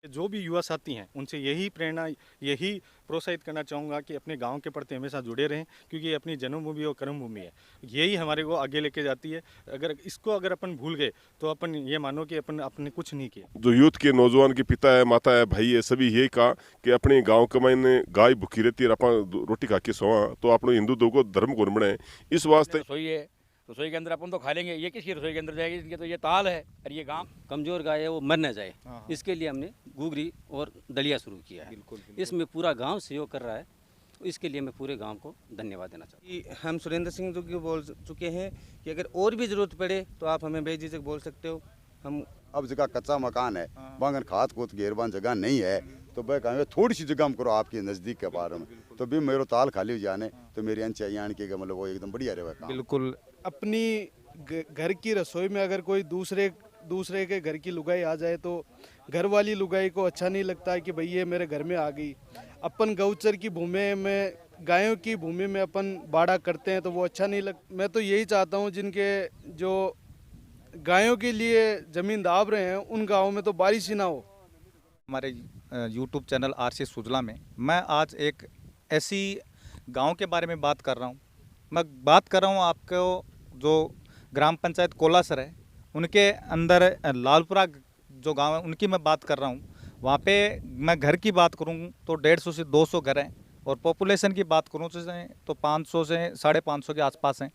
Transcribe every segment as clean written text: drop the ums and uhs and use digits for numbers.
जो भी युवा साथी हैं उनसे यही प्रेरणा, यही प्रोत्साहित करना चाहूँगा कि अपने गांव के प्रति हमेशा जुड़े रहें, क्योंकि ये अपनी जन्मभूमि और कर्मभूमि है। यही हमारे को आगे लेके जाती है। अगर अपन भूल गए तो अपन ये मानो कि अपन आपने कुछ नहीं किया। जो यूथ के नौजवान के पिता है, माता है, भाई है, सभी यही कहा कि अपने गांव के मायने गाय भूखी रहती है, अपन रोटी खा के सोवा, तो अपने हिंदू दो को धर्म को बने इस वास्ते। रसोई है, रसोई के अंदर अपन तो खा लेंगे, ये किसकी रसोई के अंदर जाएगी? इनके तो ये ताल है और ये गांव। कमज़ोर गाय है वो मर न जाए, इसके लिए हमने घुघरी और दलिया शुरू किया है। इसमें पूरा गांव सहयोग कर रहा है, तो इसके लिए मैं पूरे गांव को धन्यवाद देना चाहता हूँ। कि हम सुरेंद्र सिंह जो कि बोल चुके हैं कि अगर और भी ज़रूरत पड़े तो आप हमें बेझिझक बोल सकते हो। हम अब जगह कच्चा मकान है, बांगन खाद कूद घेरबान जगह नहीं है, तो वह कहेंगे थोड़ी सी जगह हम करो आपके नज़दीक के बारे में, तो भी मेरो ताल खाली हो जाने तो मेरी अंचाई आने के मतलब वो एकदम बढ़िया रहे काम। बिल्कुल। अपनी घर की रसोई में अगर कोई दूसरे के घर की लुगाई आ जाए तो घर वाली लुगाई को अच्छा नहीं लगता है कि भाई ये मेरे घर में आ गई। अपन गौचर की भूमि में, गायों की भूमि में अपन बाड़ा करते हैं तो वो अच्छा नहीं मैं तो यही चाहता हूँ जिनके जो गायों के लिए ज़मीन दाब रहे हैं उन गाँवों में तो बारिश ही ना हो। हमारे YouTube चैनल आरसी सुजला में मैं आज एक ऐसी गांव के बारे में बात कर रहा हूं। मैं बात कर रहा हूं आपको जो ग्राम पंचायत कोलासर है उनके अंदर लालपुरा जो गांव है उनकी मैं बात कर रहा हूं। वहां पे मैं घर की बात करूं तो 150 से 200 घर हैं और पॉपुलेशन की बात करूं तो 500 से 550 के आसपास हैं।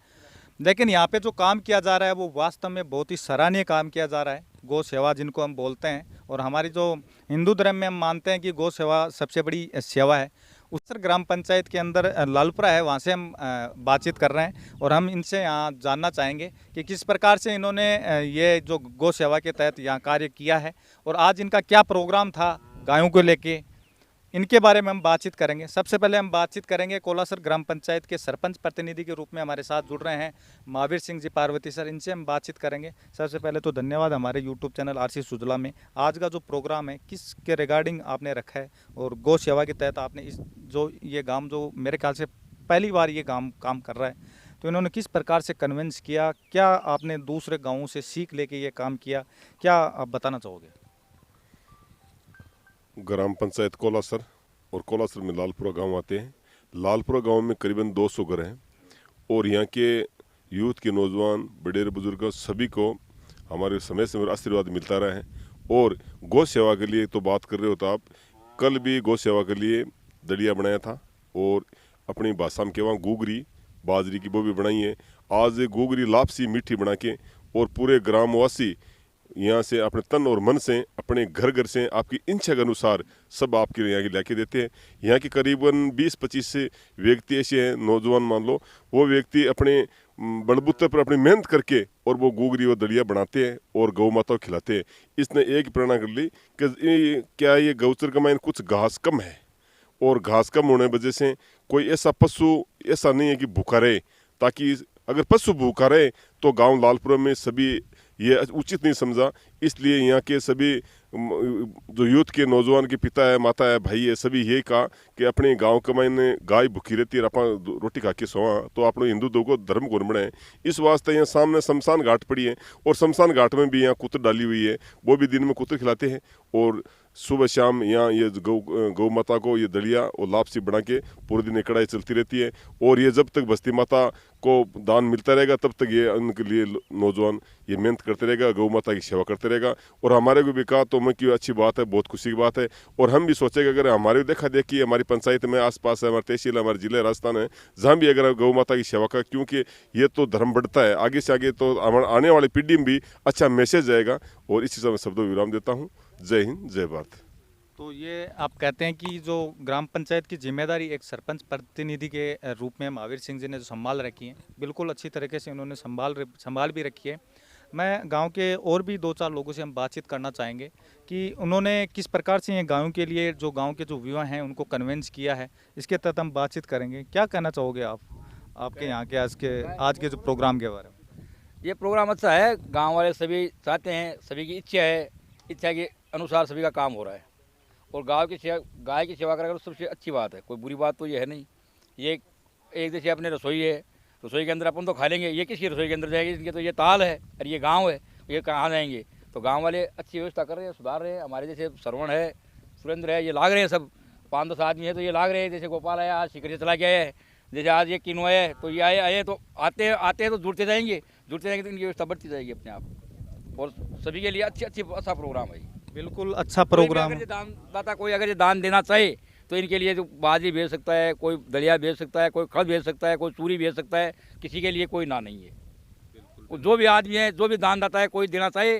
लेकिन यहाँ पे जो काम किया जा रहा है वो वास्तव में बहुत ही सराहनीय काम किया जा रहा है। गौ सेवा जिनको हम बोलते हैं, और हमारी जो हिंदू धर्म में हम मानते हैं कि गौ सेवा सबसे बड़ी सेवा है। उसर ग्राम पंचायत के अंदर लालपुरा है, वहाँ से हम बातचीत कर रहे हैं और हम इनसे यहाँ जानना चाहेंगे कि किस प्रकार से इन्होंने ये जो गौ सेवा के तहत यहाँ कार्य किया है और आज इनका क्या प्रोग्राम था गायों को लेके, इनके बारे में हम बातचीत करेंगे। सबसे पहले हम बातचीत करेंगे कोलासर ग्राम पंचायत के सरपंच प्रतिनिधि के रूप में हमारे साथ जुड़ रहे हैं महावीर सिंह जी पार्वती सर, इनसे हम बातचीत करेंगे। सबसे पहले तो धन्यवाद हमारे यूट्यूब चैनल आरसी सुजला में आज का जो प्रोग्राम है किसके रिगार्डिंग आपने रखा है और गौ सेवा के तहत आपने इस जो ये गाँव जो मेरे ख्याल से पहली बार ये काम कर रहा है, तो इन्होंने किस प्रकार से कन्विंस किया, क्या आपने दूसरे गाँवों से सीख लेके ये काम किया, क्या आप बताना चाहोगे? ग्राम पंचायत कोलासर और कोलासर में लालपुरा गांव आते हैं। लालपुरा गांव में करीबन 200 घर हैं और यहाँ के यूथ के नौजवान, बड़े बुजुर्ग सभी को हमारे समय से आशीर्वाद मिलता रहा है। और गौ सेवा के लिए तो बात कर रहे हो तो आप, कल भी गौ सेवा के लिए दलिया बनाया था और अपनी भाषा में केवल घुघरी बाजरी की वो भी बनाई है। आज घुघरी लापसी मीठी बना के और पूरे ग्रामवासी यहाँ से अपने तन और मन से अपने घर घर से आपकी इच्छा के अनुसार सब आपके यहाँ की लाके देते हैं। यहाँ के करीबन 20-25 से व्यक्ति ऐसे हैं, नौजवान मान लो, वो व्यक्ति अपने बलबूते पर अपनी मेहनत करके और वो घुघरी और दलिया बनाते हैं और गौ माता को खिलाते हैं। इसने एक प्रेरणा कर ली कि क्या ये गौचर का मायने कुछ घास कम है और घास कम होने की वजह से कोई ऐसा पशु ऐसा नहीं है कि भूखा रहे, ताकि अगर पशु भूखा रहे तो गाँव लालपुरा में सभी ये उचित नहीं समझा। इसलिए यहाँ के सभी जो यूथ के नौजवान के पिता है, माता है, भाई है, सभी यही कहा कि अपने गांव के मायने गाय भूखी रहती है, अपन रोटी खा के सोवा, तो अपने हिंदू दो को धर्म को बने इस वास्ते यहाँ सामने शमशान घाट पड़ी है और शमशान घाट में भी यहाँ कुतर डाली हुई है, वो भी दिन में कुतर खिलाते हैं और सुबह शाम यहाँ ये गौ माता को ये दलिया और लापसी बना के पूरे दिन कढ़ाई चलती रहती है। और ये जब तक बस्ती माता को दान मिलता रहेगा तब तक ये उनके लिए नौजवान ये मेहनत करते रहेगा, गौ माता की सेवा करते रहेगा। और हमारे को भी कहा तो मैं की अच्छी बात है, बहुत खुशी की बात है। और हम भी सोचेंगे अगर हमारे देखा देखी हमारी पंचायत में आसपास है, हमारे तहसील है, हमारे जिले राजस्थान है, जहाँ भी अगर गौ माता की सेवा का, क्योंकि ये तो धर्म बढ़ता है, आगे से आगे तो आने वाली पीढ़ी में भी अच्छा मैसेज जाएगा। और इसी समय शब्दों विराम देता हूँ। जय हिंद, जय भारत। तो ये आप कहते हैं कि जो ग्राम पंचायत की जिम्मेदारी एक सरपंच प्रतिनिधि के रूप में महावीर सिंह जी ने जो संभाल रखी है, बिल्कुल अच्छी तरीके से उन्होंने संभाल भी रखी है। मैं गांव के और भी 2-4 लोगों से हम बातचीत करना चाहेंगे कि उन्होंने किस प्रकार से ये गाँव के लिए जो गाँव के जो युवा हैं उनको कन्विंस किया है, इसके तहत हम बातचीत करेंगे। क्या कहना चाहोगे आप आपके यहाँ के आज के जो प्रोग्राम के बारे में? ये प्रोग्राम अच्छा है, गांव वाले सभी चाहते हैं, सभी की इच्छा है, इच्छा के अनुसार सभी का काम हो रहा है और गाय की सेवा करेगा तो सबसे अच्छी बात है, कोई बुरी बात तो ये है नहीं। ये एक जैसे अपने रसोई है, रसोई के अंदर अपन तो खा लेंगे, ये किसकी रसोई के अंदर जाएगी? इनके तो ये ताल है और ये गांव है, ये कहाँ जाएंगे? तो तो गांव वाले अच्छी व्यवस्था कर रहे हैं, सुधार रहे हैं। हमारे जैसे श्रवण है, सुरेंद्र है, ये लाग रहे हैं सब 5-10 आदमी है तो ये लाग रहे हैं। जैसे गोपाल आया आज शिकर से चला के आया है, जैसे आज ये किन्नू है तो ये आए तो आते हैं तो जुड़ते जाएंगे तो इनकी व्यवस्था बढ़ती जाएगी अपने आप। और सभी के लिए अच्छा प्रोग्राम है। बिल्कुल अच्छा प्रोग्राम। अगर दानदाता कोई अगर ये दान देना चाहे तो इनके लिए जो बाजी भेज सकता है, कोई दलिया भेज सकता है, कोई खल भेज सकता है, कोई चूरी भेज सकता है, किसी के लिए कोई ना नहीं है। जो भी आदमी है, जो भी दानदाता है, कोई देना चाहे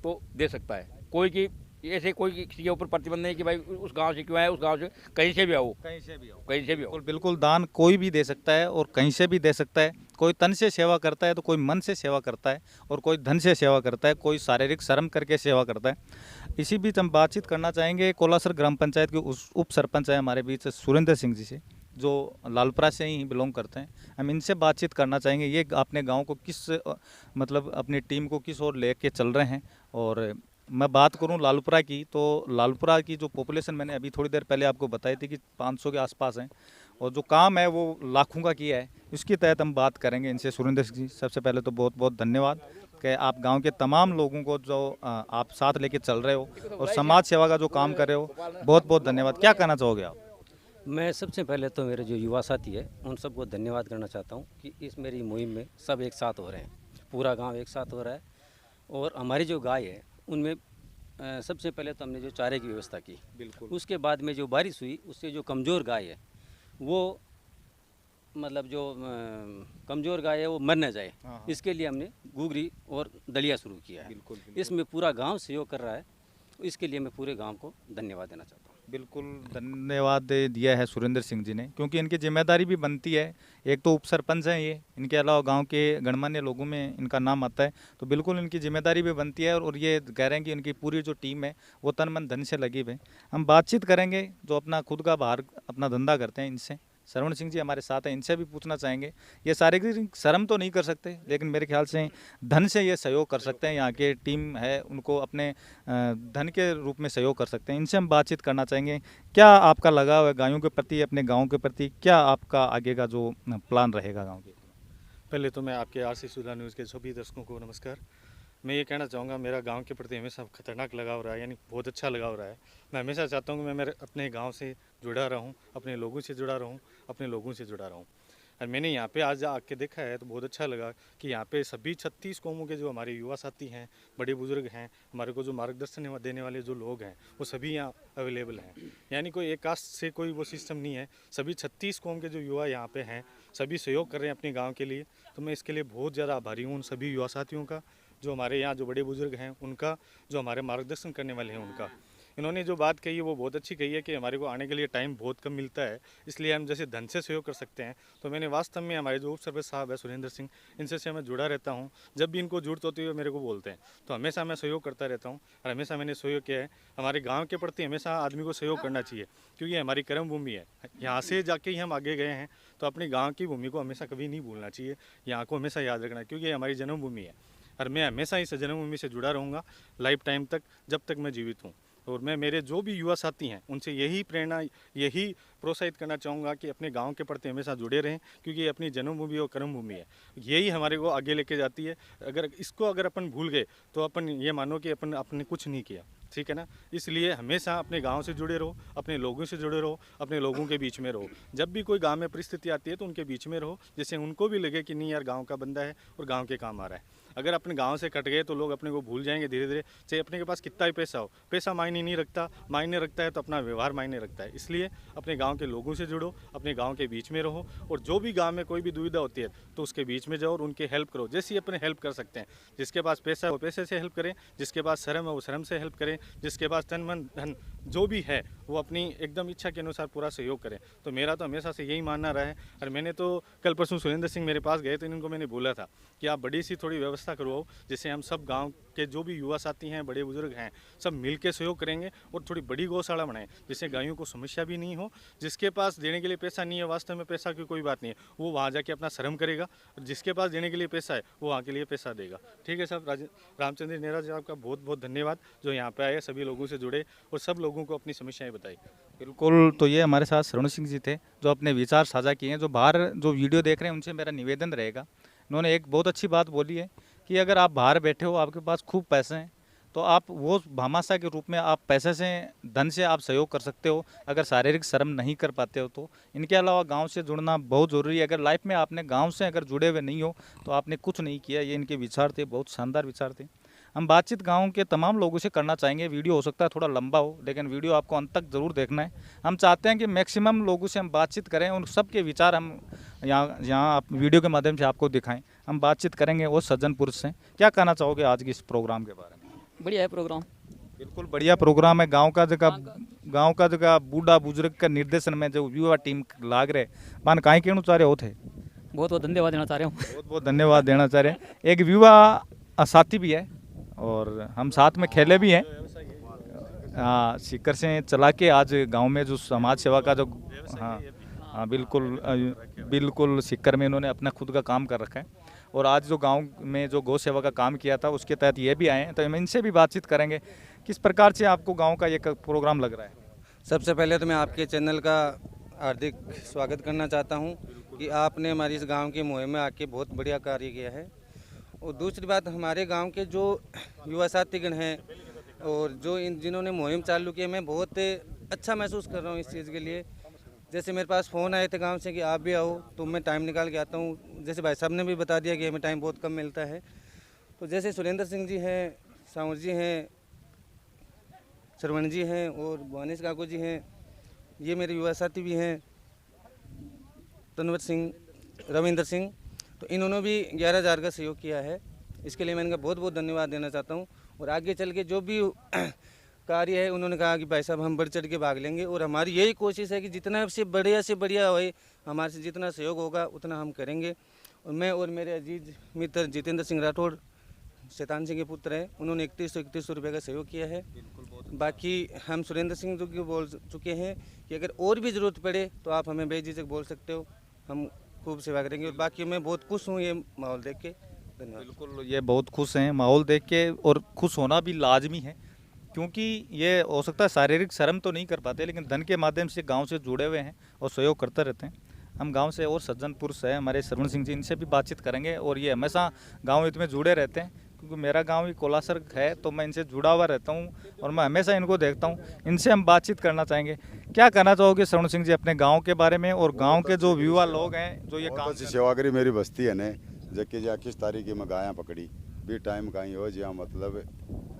तो दे सकता है। कोई की ऐसे कोई किसी के ऊपर प्रतिबंध नहीं कि भाई उस गांव से क्यों आए, उस गांव से कहीं से भी आओ, कहीं से भी आओ, कहीं से भी आओ। बिल्कुल बिल्कुल, दान कोई भी दे सकता है और कहीं से भी दे सकता है। कोई तन से सेवा करता है तो कोई मन से सेवा करता है और कोई धन से सेवा करता है, कोई शारीरिक श्रम करके सेवा करता है। इसी बीच हम बातचीत करना चाहेंगे कोलासर ग्राम पंचायत के उप सरपंच है हमारे बीच सुरेंद्र सिंह जी से, जो लालपुरा से ही बिलोंग करते हैं। हम इनसे बातचीत करना चाहेंगे ये अपने गाँव को किस मतलब अपनी टीम को किस ओर लेके चल रहे हैं। और मैं बात करूं लालपुरा की तो लालपुरा की जो पॉपुलेशन मैंने अभी थोड़ी देर पहले आपको बताई थी कि 500 के आसपास हैं और जो काम है वो लाखों का किया है। इसके तहत हम बात करेंगे इनसे। सुरेंद्र सिंह जी, सबसे पहले तो बहुत बहुत धन्यवाद कि आप गांव के तमाम लोगों को जो आप साथ लेके चल रहे हो और समाज सेवा का जो काम कर रहे हो, बहुत बहुत धन्यवाद। क्या कहना चाहोगे आप? मैं सबसे पहले तो मेरे जो युवा साथी है उन सबको धन्यवाद करना चाहता हूँ कि इस मेरी मुहिम में सब एक साथ हो रहे हैं, पूरा गाँव एक साथ हो रहा है। और हमारी जो गाय है उनमें सबसे पहले तो हमने जो चारे की व्यवस्था की, बिल्कुल। उसके बाद में जो बारिश हुई उससे जो कमज़ोर गाय है वो मतलब जो कमज़ोर गाय है वो मर न जाए, इसके लिए हमने गुगरी और दलिया शुरू किया है। बिल्कुल। इसमें पूरा गांव सहयोग कर रहा है, इसके लिए मैं पूरे गांव को धन्यवाद देना चाहता हूँ। बिल्कुल धन्यवाद दिया है सुरेंद्र सिंह जी ने, क्योंकि इनकी जिम्मेदारी भी बनती है। एक तो उप सरपंच हैं ये, इनके अलावा गांव के गणमान्य लोगों में इनका नाम आता है, तो बिल्कुल इनकी जिम्मेदारी भी बनती है। और ये कह रहे हैं कि इनकी पूरी जो टीम है वो तन मन धन से लगी हुई है। हम बातचीत करेंगे जो अपना खुद का बाहर अपना धंधा करते हैं इनसे। श्रवण सिंह जी हमारे साथ हैं, इनसे भी पूछना चाहेंगे। ये शारीरिक श्रम तो नहीं कर सकते लेकिन मेरे ख्याल से धन से ये सहयोग कर सकते हैं। यहाँ के टीम है उनको अपने धन के रूप में सहयोग कर सकते हैं। इनसे हम बातचीत करना चाहेंगे। क्या आपका लगाव है गायों के प्रति, अपने गाँव के प्रति? क्या आपका आगे का जो प्लान रहेगा गाँव के? पहले तो मैं आपके आरसी सुधा न्यूज़ के सभी दर्शकों को नमस्कार। मैं ये कहना चाहूँगा मेरा गांव के प्रति हमेशा खतरनाक लगाव रहा है, यानी बहुत अच्छा लगाव रहा है। मैं हमेशा चाहता हूँ कि मैं मेरे अपने गांव से जुड़ा रहूँ, अपने लोगों से जुड़ा रहूँ, अपने लोगों से जुड़ा रहूँ। और मैंने यहाँ पे आज आके देखा है तो बहुत अच्छा लगा कि यहाँ पे सभी 36 कौमों के जो हमारे युवा साथी हैं, बड़े बुजुर्ग हैं, हमारे को जो मार्गदर्शन देने वाले जो लोग हैं वो सभी यहाँ अवेलेबल हैं। यानी कोई एक कास्ट से कोई वो सिस्टम नहीं है, सभी 36 कौम के जो युवा यहाँ पे हैं सभी सहयोग कर रहे हैं अपने गाँव के लिए। तो मैं इसके लिए बहुत ज़्यादा आभारी हूँ उन सभी युवा साथियों का, जो हमारे यहाँ जो बड़े बुजुर्ग हैं उनका, जो हमारे मार्गदर्शन करने वाले हैं उनका। इन्होंने जो बात कही है वो बहुत अच्छी कही है कि हमारे को आने के लिए टाइम बहुत कम मिलता है, इसलिए हम जैसे धन से सहयोग कर सकते हैं। तो मैंने वास्तव में हमारे जो उप सरपंच साहब है सुरेंद्र सिंह, इनसे से मैं जुड़ा रहता हूँ। जब भी इनको जरूरत होती है मेरे को बोलते हैं, तो हमेशा मैं सहयोग करता रहता हूँ और हमेशा मैंने सहयोग किया है। हमारे गाँव के प्रति हमेशा आदमी को सहयोग करना चाहिए, क्योंकि हमारी कर्म भूमि है। यहाँ से जाके ही हम आगे गए हैं, तो अपने गाँव की भूमि को हमेशा कभी नहीं भूलना चाहिए, यहाँ को हमेशा याद रखना है, क्योंकि ये हमारी जन्मभूमि है। और मैं हमेशा इस जन्मभूमि से जुड़ा रहूँगा लाइफ टाइम तक, जब तक मैं जीवित हूँ। और मैं मेरे जो भी युवा साथी हैं उनसे यही प्रेरणा, यही प्रोत्साहित करना चाहूँगा कि अपने गांव के प्रति हमेशा जुड़े रहें, क्योंकि ये अपनी जन्मभूमि और कर्मभूमि है। यही हमारे को आगे लेके जाती है। अगर अपन भूल गए तो अपन ये मानो कि अपने कुछ नहीं किया, ठीक है ना। इसलिए हमेशा अपने गांव से जुड़े रहो, अपने लोगों से जुड़े रहो, अपने लोगों के बीच में रहो। जब भी कोई गांव में परिस्थिति आती है तो उनके बीच में रहो, जिससे उनको भी लगे कि नहीं यार गांव का बंदा है और गांव के काम आ रहा है। अगर अपने गांव से कट गए तो लोग अपने को भूल जाएंगे धीरे धीरे, चाहे अपने के पास कितना ही पैसा हो। पैसा मायने नहीं रखता, मायने रखता है तो अपना व्यवहार मायने रखता है। इसलिए अपने गांव के लोगों से जुड़ो, अपने गांव के बीच में रहो, और जो भी गांव में कोई भी दुविधा होती है तो उसके बीच में जाओ और उनकी हेल्प करो, जैसी अपने हेल्प कर सकते हैं। जिसके पास पैसा है वो पैसे से हेल्प करें, जिसके पास श्रम है वो श्रम से हेल्प करें, जिसके पास तन मन धन जो भी है वो अपनी एकदम इच्छा के अनुसार पूरा सहयोग करें। तो मेरा तो हमेशा से यही मानना रहा है। और मैंने तो कल परसों सुरेंद्र सिंह मेरे पास गए तो इनको मैंने बोला था कि आप बड़ी सी थोड़ी व्यवस्था करवाओ, जिससे हम सब गांव के जो भी युवा साथी हैं, बड़े बुजुर्ग हैं, सब मिल के सहयोग करेंगे और थोड़ी बड़ी गौशाला बनाएं, जिससे गायों को समस्या भी नहीं हो। जिसके पास देने के लिए पैसा नहीं है, वास्तव में पैसा की कोई बात नहीं है, वो वहाँ जाके अपना श्रम करेगा, और जिसके पास देने के लिए पैसा है वो वहाँ के लिए पैसा देगा। ठीक है साहब। रामचंद्र नेहरा जी, आपका बहुत बहुत धन्यवाद जो यहाँ पे आए, सभी लोगों से जुड़े और सब लोगों को अपनी समस्याएं बताई। बिल्कुल। तो ये हमारे साथ श्रवण सिंह जी थे जो अपने विचार साझा किए हैं। जो बाहर जो वीडियो देख रहे हैं उनसे मेरा निवेदन रहेगा, उन्होंने एक बहुत अच्छी बात बोली है कि अगर आप बाहर बैठे हो, आपके पास खूब पैसे हैं, तो आप वो भामाशाह के रूप में आप पैसे से, धन से आप सहयोग कर सकते हो अगर शारीरिक श्रम नहीं कर पाते हो तो। इनके अलावा गांव से जुड़ना बहुत ज़रूरी है। अगर लाइफ में आपने गांव से अगर जुड़े हुए नहीं हो तो आपने कुछ नहीं किया। ये इनके विचार थे, बहुत शानदार विचार थे। हम बातचीत गांव के तमाम लोगों से करना चाहेंगे। वीडियो हो सकता है थोड़ा लंबा हो, लेकिन वीडियो आपको अंत तक ज़रूर देखना है। हम चाहते हैं कि मैक्सिमम लोगों से हम बातचीत करें, उन सबके विचार हम यहाँ आप वीडियो के माध्यम से आपको दिखाएं। हम बातचीत करेंगे वो सज्जन पुरुष से। क्या कहना चाहोगे आज के इस प्रोग्राम के बारे में? बढ़िया है प्रोग्राम, बिल्कुल बढ़िया प्रोग्राम है। गांव का जगह बूढ़ा बुजुर्ग का निर्देशन में जो युवा टीम लाग रहे मान काई कहना चाह रहे हो थे, बहुत बहुत धन्यवाद देना चाह रहा हूँ। बहुत बहुत धन्यवाद देना चाह रहे हैं। एक युवा साथी भी है और हम साथ में खेले भी हैं। सीकर से चला के आज गांव में जो समाज सेवा का जो हाँ बिल्कुल सीकर में इन्होंने अपना खुद का काम कर रखा है। और आज जो गांव में जो गौ सेवा का काम किया था उसके तहत ये भी आए हैं, तो हम इनसे भी बातचीत करेंगे। किस प्रकार से आपको गांव का ये प्रोग्राम लग रहा है? सबसे पहले तो मैं आपके चैनल का हार्दिक स्वागत करना चाहता हूं कि आपने हमारी इस गांव की मुहिम में आके बहुत बढ़िया कार्य किया है। और दूसरी बात, हमारे गांव के जो युवा साथीगण हैं और जो जिन्होंने मुहिम चालू की है, मैं बहुत अच्छा महसूस कर रहा हूँ इस चीज़ के लिए। जैसे मेरे पास फ़ोन आए थे गांव से कि आप भी आओ, तो मैं टाइम निकाल के आता हूँ। जैसे भाई साहब ने भी बता दिया कि हमें टाइम बहुत कम मिलता है। तो जैसे सुरेंद्र सिंह जी हैं, सावर जी हैं, श्रवण जी हैं और भानेश काकू जी हैं, ये मेरे युवा साथी भी हैं, तनवर सिंह, रविंदर सिंह, तो इन्होंने भी 11,000 का सहयोग किया है। इसके लिए मैं इनका बहुत बहुत धन्यवाद देना चाहता हूँ। और आगे चल के जो भी कार्य है, उन्होंने कहा कि भाई साहब हम बढ़ चढ़ के भाग लेंगे और हमारी यही कोशिश है कि जितना से बढ़िया होए, हमारे से जितना सहयोग होगा उतना हम करेंगे। और मैं और मेरे अजीज मित्र जितेंद्र सिंह राठौड़, शैतान सिंह के पुत्र हैं, उन्होंने 3100 रुपये का सहयोग किया है। बाकी हम सुरेंद्र सिंह जो कि बोल चुके हैं कि अगर और भी ज़रूरत पड़े तो आप हमें बेझिझक बोल सकते हो, हम खूब सेवा करेंगे। और बाकी मैं बहुत खुश हूँ ये माहौल देख के। धन्यवाद। बिल्कुल, ये बहुत खुश हैं माहौल देख के, और खुश होना भी लाजमी है क्योंकि ये हो सकता है शारीरिक श्रम तो नहीं कर पाते, लेकिन धन के माध्यम से गांव से जुड़े हुए हैं और सहयोग करते रहते हैं। हम गांव से और सज्जन पुरुष है हमारे श्रवण सिंह जी, इनसे भी बातचीत करेंगे। और ये हमेशा गांव हित में जुड़े रहते हैं क्योंकि मेरा गांव ही कोलासर है, तो मैं इनसे जुड़ा हुआ रहता हूं और मैं हमेशा इनको देखता हूं। इनसे हम बातचीत करना चाहेंगे। क्या कहना चाहोगे श्रवण सिंह जी अपने गाँव के बारे में और गाँव के जो युवा लोग हैं जो ये काम? सेवा करी मेरी बस्ती है ने जबकि जा किस तारीख में गाया पकड़ी भी टाइम कहीं हो जा, मतलब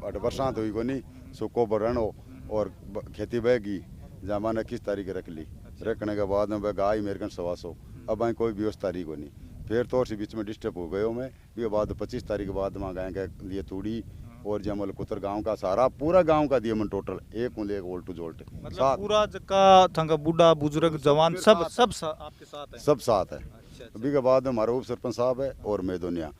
अट बरसात हुई को नहीं, सुको बरण हो और खेती बहेगी जहाँ मैंने किस तारीख रख ली। रखने के बाद में वह गाय मेरे कन 125। अब आई कोई व्यवस्था तारीख को नहीं, फिर तो से बीच में डिस्टर्ब हो गए मैं भी। बाद 25 तारीख के बाद वहाँ गाय के लिए तूड़ी और जमल कुतर गांव का सारा पूरा गांव का दिया मन टोटल एक उल्टू जोल्ट, मतलब पूरा जगह थंगा बूढ़ा बुजुर्ग जवान सब आपके साथ है? सब साथ है। अभी के बाद हमारा उप सरपंच साहब है और मैं दुनिया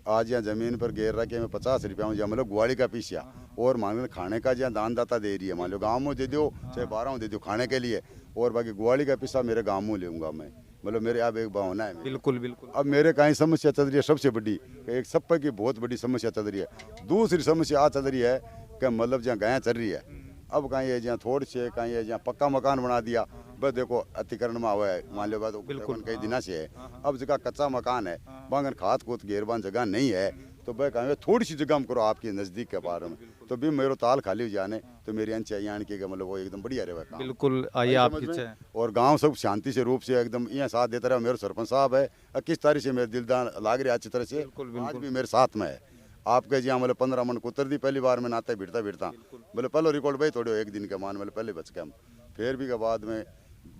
आज यहाँ जमीन पर घेर रहा कि मैं 50 रुपया हूँ, मतलब ग्वाड़ी का पीसिया और मान लो खाने का जहाँ दान दाता दे रही है, मान लो गाँव में दे दो चाहे 12 में दे दो खाने के लिए, और बाकी ग्वाड़ी का पीसा मेरे गाँव में लूँगा मैं, मतलब मेरे अब एक भावना है। बिल्कुल बिल्कुल। अब मेरे कहीं समस्या चल रही है सबसे बड़ी, एक सब की बहुत बड़ी समस्या चल रही है। दूसरी समस्या आ चल रही है कि मतलब जहाँ गायें चल रही है, अब कहीं है जहाँ थोड़ी से कहीं है जहाँ पक्का मकान बना दिया, बस देखो अतिकरण में हुआ है मान लो बात बिल्कुल कई दिनों से है। अब जगह कच्चा मकान है, बांगन खाद कूद घेरबान जगह नहीं है, तो वह कहेंगे थोड़ी सी जगह हम करो आपके नज़दीक के बारे में, तो भी मेरे ताल खाली हो जाने तो मेरी अंच आने की मतलब वो एकदम बढ़िया रहे। बिल्कुल आइए आपकी और गांव सब शांति से रूप से एकदम यहाँ साथ देता रहे। मेरे सरपंच साहब है 21 तारीख से मेरे दिलदार लाग रहे अच्छी तरह से, आज भी मेरे साथ में है। आपके जी मतलब 15 मन को उतर दी पहली बार में नाते भिड़ता बोले पहले रिकॉर्ड भाई थोड़े एक दिन के मान मतलब पहले बच के हम फिर भी के बाद में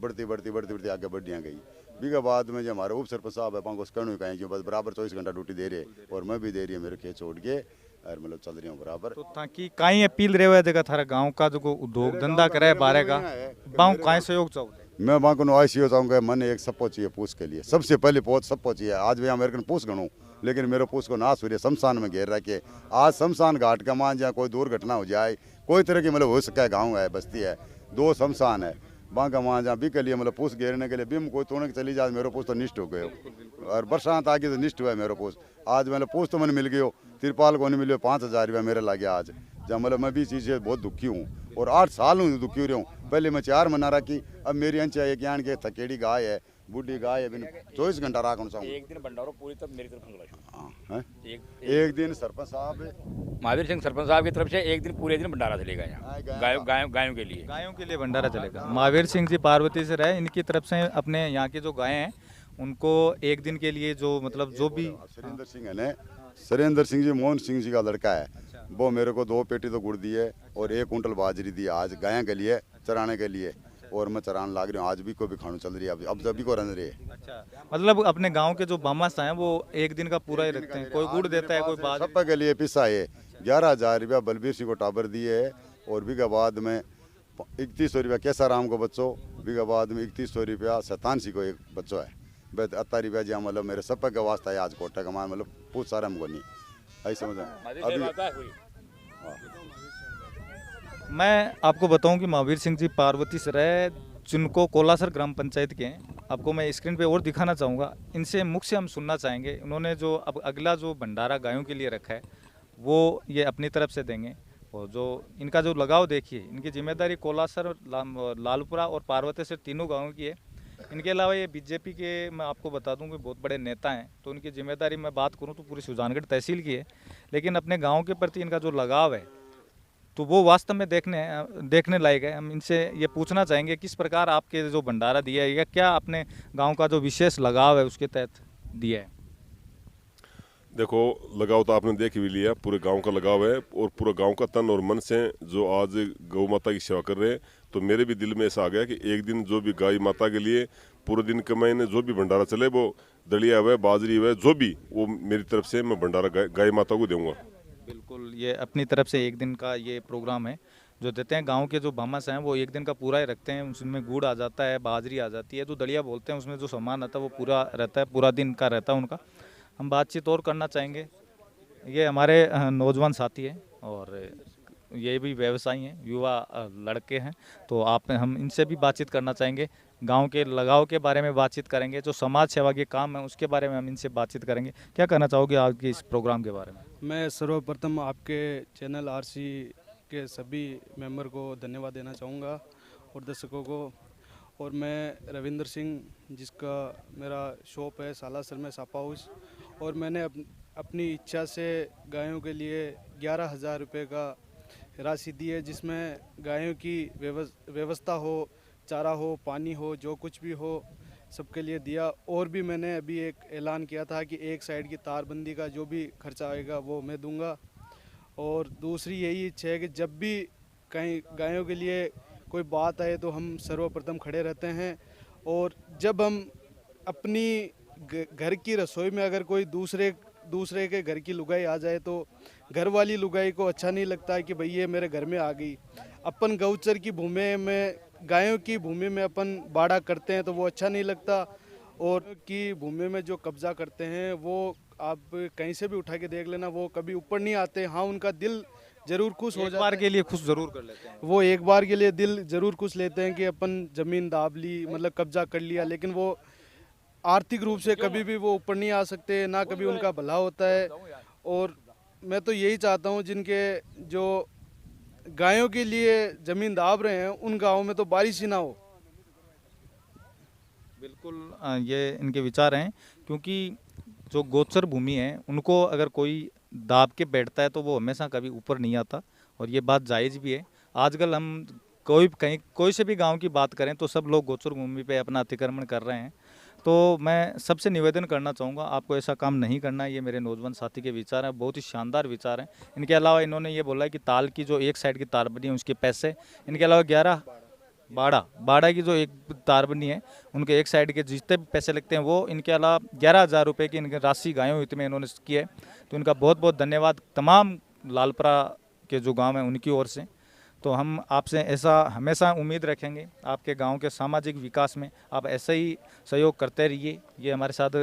बढ़ती आगे बढ़िया गई। भी के बाद में जो हमारे उप सरपंच साहब है पाँच कहूँ कहीं जो बस बराबर 24 घंटा ड्यूटी दे रहे और मैं भी दे रही है मेरे खेत छोड़ के और मतलब चल रही हूँ बराबर। तो ताकि कहीं अपील रहे जगह थारा गाँव का जो उद्योग धंधा करे बारे का गाँव कहीं सहयोग चाहूँ मैं वहाँ को ऐसी हो चाहूँगा मन एक सब चाहिए पूछ के लिए, सबसे पहले पहुँच सब चाहिए। आज भी अमेरिकन पूछ गणूँ लेकिन मेरे पूछ को नाश हो रही है, शमशान में घेर रखे। आज शमशान घाट का मान जहाँ कोई दुर्घटना हो जाए कोई तरह की मतलब हो सका है, गाँव है बस्ती है 2 शमशान है वहाँ का वहाँ जहाँ भी के लिए मतलब पूछ घेरने के लिए बिम कोई तोड़ने के चली जाए मेरे पूछ तो निष्ठ हो गए और बरसात आगे तो निष्ठ हुआ है मेरे पूछ। आज मतलब पूछ तो मैंने मिल गई हो, तिरपाल को नहीं मिले 5000 रुपया मेरे लगे आज, जहाँ मतलब मैं भी चीज़ से बहुत दुखी हूँ और 8 साल हूँ दुखी हो रहा हूँ। पहले मैं 4 महीना रखी, अब मेरी अंच एक ज्ञान के थकेड़ी गाय है बूढ़ी गाय अभी 24 घंटा राख चाहूँ। एक दिन भंडारो पूरी तब मेरी तरफ हाँ, एक दिन सरपंच साहब महावीर सिंह सरपंच साहब की तरफ से एक दिन पूरे दिन भंडारा चलेगा यहाँ गायों के लिए। गायों के लिए भंडारा चलेगा। महावीर सिंह जी पार्वती से रहे, इनकी तरफ से अपने यहाँ की जो गायें हैं उनको एक दिन के लिए जो मतलब जो भी सुरेंद्र सिंह है ना, सुरेंद्र सिंह जी मोहन सिंह जी का लड़का है। वो मेरे को 2 पेटी तो गुड़ दी है और 1 कुंटल बाजरी दी आज गायों के लिए चराने के लिए, और मैं चराने लाग रही हूँ। आज भी को भी खानू चल रही है, अब जब भी को रन रही है। अच्छा, मतलब अपने गांव के जो बामास हैं वो एक दिन का पूरा ही रखते हैं, कोई गुड़ देता है कोई बाजरी। सब के लिए पिसा है। 11,000 रुपया बलबीर सिंह को टाबर दिए है, और बीघा बाद में 3100 रुपया कैसा राम को बच्चों, बीघा बाद में 3100 रुपया शैतान सिंह को एक बच्चों है। बस 80 रुपया जी मतलब मेरे सब का वास्ता है आज कोटा का मान, मतलब पूछ सारा हमको नहीं ऐसे समझ अभी। मैं आपको बताऊं कि महावीर सिंह जी पार्वती से रहे, जिनको कोलासर ग्राम पंचायत के हैं। आपको मैं स्क्रीन पे और दिखाना चाहूँगा, इनसे मुख से हम सुनना चाहेंगे। उन्होंने जो अब अगला जो भंडारा गायों के लिए रखा है वो ये अपनी तरफ से देंगे। और जो इनका जो लगाव देखिए, इनकी जिम्मेदारी कोलासर, लालपुरा और पार्वती से तीनों गाँवों की है। इनके अलावा ये बीजेपी के मैं आपको बता दूं कि बहुत बड़े नेता हैं, तो उनकी जिम्मेदारी मैं बात करूं तो पूरी सुजानगढ़ तहसील की है। लेकिन अपने गांव के प्रति इनका जो लगाव है तो वो वास्तव में देखने लायक है। हम इनसे ये पूछना चाहेंगे किस प्रकार आपके जो भंडारा दिया है या क्या अपने गांव का जो विशेष लगाव है उसके तहत दिया है। देखो, लगाव तो आपने देख भी लिया, पूरे गांव का लगाव है और पूरा गांव का तन और मन से जो आज गौ माता की सेवा कर रहे हैं। तो मेरे भी दिल में ऐसा आ गया कि एक दिन जो भी गाय माता के लिए पूरे दिन के महीने जो भी भंडारा चले, वो दलिया हुआ बाजरी हुआ जो भी, वो मेरी तरफ से मैं भंडारा गाय माता को दूंगा। बिल्कुल, ये अपनी तरफ से एक दिन का ये प्रोग्राम है जो देते हैं। गांव के जो भामस हैं वो एक दिन का पूरा ही रखते हैं। उसमें गुड़ आ जाता है, बाजरी आ जाती है, जो दलिया बोलते हैं, उसमें जो सामान आता है वो पूरा रहता है, पूरा दिन का रहता है उनका। हम बातचीत और करना चाहेंगे। ये हमारे नौजवान साथी हैं और ये भी व्यवसायी हैं, युवा लड़के हैं। तो हम इनसे भी बातचीत करना चाहेंगे, गांव के लगाव के बारे में बातचीत करेंगे, जो समाज सेवा के काम है उसके बारे में हम इनसे बातचीत करेंगे। क्या कहना चाहोगे आपके इस प्रोग्राम के बारे में? मैं सर्वप्रथम आपके चैनल आरसी के सभी मेंबर को धन्यवाद देना चाहूँगा और दर्शकों को। और मैं रविंद्र सिंह, जिसका मेरा शॉप है सालासर में सापा हाउस, और मैंने अपनी इच्छा से गायों के लिए 11,000 रुपये का राशि दी है, जिसमें गायों की व्यवस्था हो, चारा हो, पानी हो, जो कुछ भी हो सबके लिए दिया। और भी मैंने अभी एक ऐलान किया था कि एक साइड की तारबंदी का जो भी खर्चा आएगा वो मैं दूंगा। और दूसरी यही इच्छा है कि जब भी कहीं गायों के लिए कोई बात आए तो हम सर्वप्रथम खड़े रहते हैं। और जब हम अपनी घर की रसोई में अगर कोई दूसरे के घर की लुगाई आ जाए तो घर वाली लुगाई को अच्छा नहीं लगता है कि भाई ये मेरे घर में आ गई। अपन गौचर की भूमि में, गायों की भूमि में अपन बाड़ा करते हैं तो वो अच्छा नहीं लगता। और की भूमि में जो कब्जा करते हैं वो आप कहीं से भी उठा के देख लेना, वो कभी ऊपर नहीं आते। हाँ, उनका दिल जरूर खुश हो जाता है, एक बार के लिए खुश जरूर कर लेते हैं। वो एक बार के लिए दिल जरूर खुश लेते हैं कि अपन जमीन दाब ली, मतलब कब्जा कर लिया, लेकिन वो आर्थिक रूप से कभी भी वो ऊपर नहीं आ सकते, ना कभी उनका भला होता है। और मैं तो यही चाहता हूँ जिनके जो गायों के लिए जमीन दाब रहे हैं उन गाँव में तो बारिश ही ना हो। बिल्कुल, ये इनके विचार हैं, क्योंकि जो गोचर भूमि है उनको अगर कोई दाब के बैठता है तो वो हमेशा कभी ऊपर नहीं आता। और ये बात जायज़ भी है। आजकल हम कोई से भी गांव की बात करें तो सब लोग गोचर भूमि पे अपना अतिक्रमण कर रहे हैं। तो मैं सबसे निवेदन करना चाहूँगा, आपको ऐसा काम नहीं करना है। ये मेरे नौजवान साथी के विचार हैं, बहुत ही शानदार विचार हैं। इनके अलावा इन्होंने ये बोला है कि ताल की जो एक साइड की तार बनी है उसके पैसे, इनके अलावा 11 बाड़ा की जो एक तार बनी है उनके एक साइड के जितने भी पैसे लगते हैं वो, इनके अलावा 11,000 रुपये की इनकी राशि गायों हित में इन्होंने की है। तो इनका बहुत बहुत धन्यवाद तमाम लालपुरा के जो गांव हैं उनकी ओर से। तो हम आपसे ऐसा हमेशा उम्मीद रखेंगे, आपके गांव के सामाजिक विकास में आप ऐसे ही सहयोग करते रहिए। ये हमारे साथ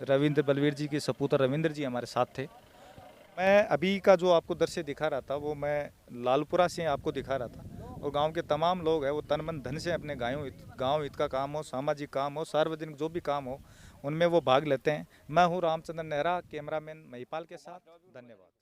रविंद्र बलवीर जी के सपूत्र रविंद्र जी हमारे साथ थे। मैं अभी का जो आपको दृश्य दिखा रहा था वो मैं लालपुरा से आपको दिखा रहा था। और गांव के तमाम लोग हैं वो तन मन धन से अपने गांव हित का काम हो, सामाजिक काम हो, सार्वजनिक जो भी काम हो उनमें वो भाग लेते हैं। मैं हूँ रामचंद्र नेहरा, कैमरामैन महिपाल के साथ। धन्यवाद।